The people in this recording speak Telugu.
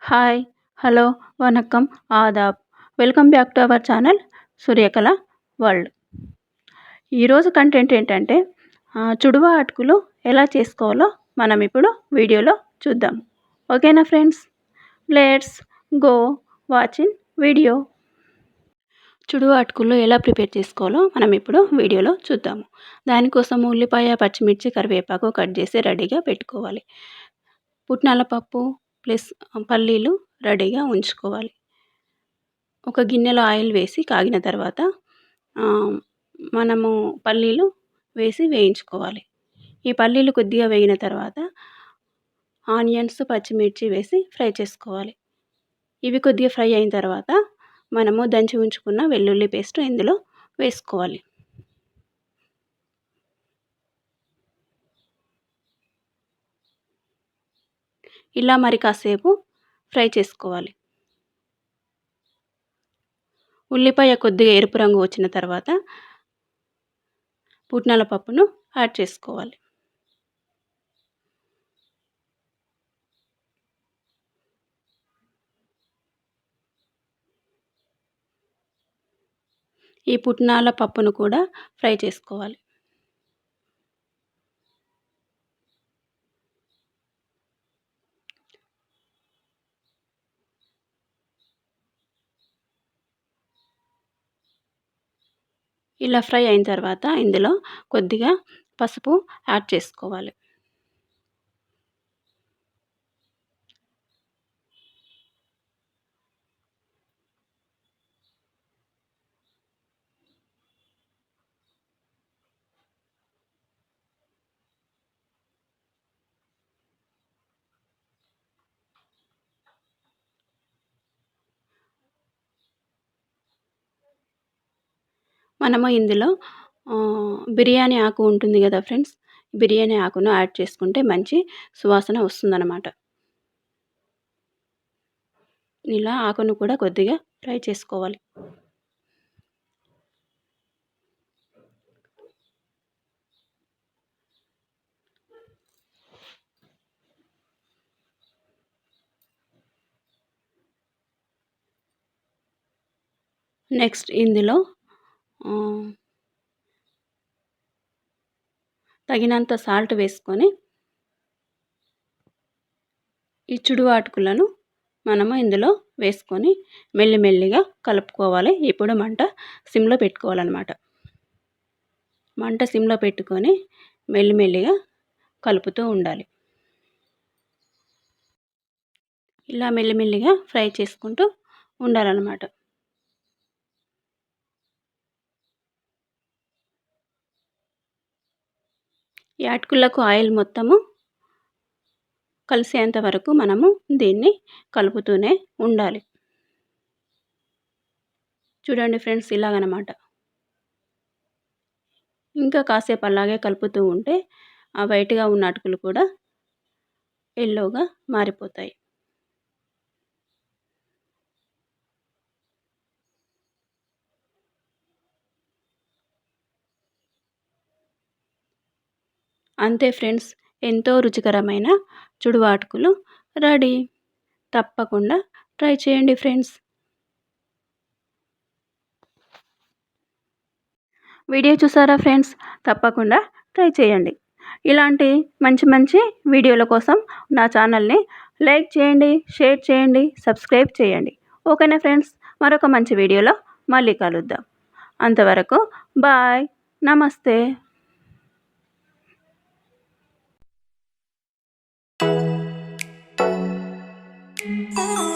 Hi, hello, vanakkam, adaab. Welcome back to our channel Suryakala world. ఈరోజు కంటెంట్ ఏంటంటే చుడువ అటుకులు ఎలా చేసుకోవాలో మనం ఇప్పుడు వీడియోలో చూద్దాం. ఓకేనా friends, let's go watching video. చుడువ అటుకులు ఎలా ప్రిపేర్ చేసుకోవాలో మనం ఇప్పుడు వీడియోలో చూద్దాము. దానికోసం ఉల్లిపాయ, పచ్చిమిర్చి, కరివేపాకు కట్ చేసి రెడీగా పెట్టుకోవాలి. పుట్నాల పప్పు ప్లస్ పల్లీలు రెడీగా ఉంచుకోవాలి. ఒక గిన్నెలో ఆయిల్ వేసి కాగిన తర్వాత మనము పల్లీలు వేసి వేయించుకోవాలి. ఈ పల్లీలు కొద్దిగా వేగిన తర్వాత ఆనియన్స్, పచ్చిమిర్చి వేసి ఫ్రై చేసుకోవాలి. ఇవి కొద్దిగా ఫ్రై అయిన తర్వాత మనము దంచి ఉంచుకున్న వెల్లుల్లి పేస్ట్ ఇందులో వేసుకోవాలి. ఇలా మరి కాసేపు ఫ్రై చేసుకోవాలి. ఉల్లిపాయ కొద్దిగా ఎరుపు రంగు వచ్చిన తర్వాత పుట్నాల పప్పును యాడ్ చేసుకోవాలి. ఈ పుట్నాల పప్పును కూడా ఫ్రై చేసుకోవాలి. ఇలా ఫ్రై అయిన తర్వాత ఇందులో కొద్దిగా పసుపు యాడ్ చేసుకోవాలి. మనము ఇందులో బిర్యానీ ఆకు ఉంటుంది కదా ఫ్రెండ్స్, బిర్యానీ ఆకును యాడ్ చేసుకుంటే మంచి సువాసన వస్తుందన్నమాట. ఇలా ఆకును కూడా కొద్దిగా ఫ్రై చేసుకోవాలి. నెక్స్ట్ ఇందులో తగినంత సాల్ట్ వేసుకొని ఈ చుడువ అటుకులను మనము ఇందులో వేసుకొని మెల్లిమెల్లిగా కలుపుకోవాలి. ఇప్పుడు మంట సిమ్లో పెట్టుకోవాలన్నమాట. మంట సిమ్లో పెట్టుకొని మెల్లిమెల్లిగా కలుపుతూ ఉండాలి. ఇలా మెల్లిమెల్లిగా ఫ్రై చేసుకుంటూ ఉండాలన్నమాట. ఈ అటుకులకు ఆయిల్ మొత్తము కలిసేంత వరకు మనము దీన్ని కలుపుతూనే ఉండాలి. చూడండి ఫ్రెండ్స్, ఇలాగనమాట. ఇంకా కాసేపు అలాగే కలుపుతూ ఉంటే ఆ వైట్గా ఉన్న అటుకులు కూడా ఎల్లోగా మారిపోతాయి. అంతే ఫ్రెండ్స్, ఎంతో రుచికరమైన చుడువ అటుకులు రెడీ. తప్పకుండా ట్రై చేయండి ఫ్రెండ్స్. వీడియో చూసారా ఫ్రెండ్స్, తప్పకుండా ట్రై చేయండి. ఇలాంటి మంచి మంచి వీడియోల కోసం నా ఛానల్ని లైక్ చేయండి, షేర్ చేయండి, సబ్స్క్రైబ్ చేయండి. ఓకేనా ఫ్రెండ్స్, మరొక మంచి వీడియోలో మళ్ళీ కలుద్దాం. అంతవరకు బాయ్, నమస్తే. Oh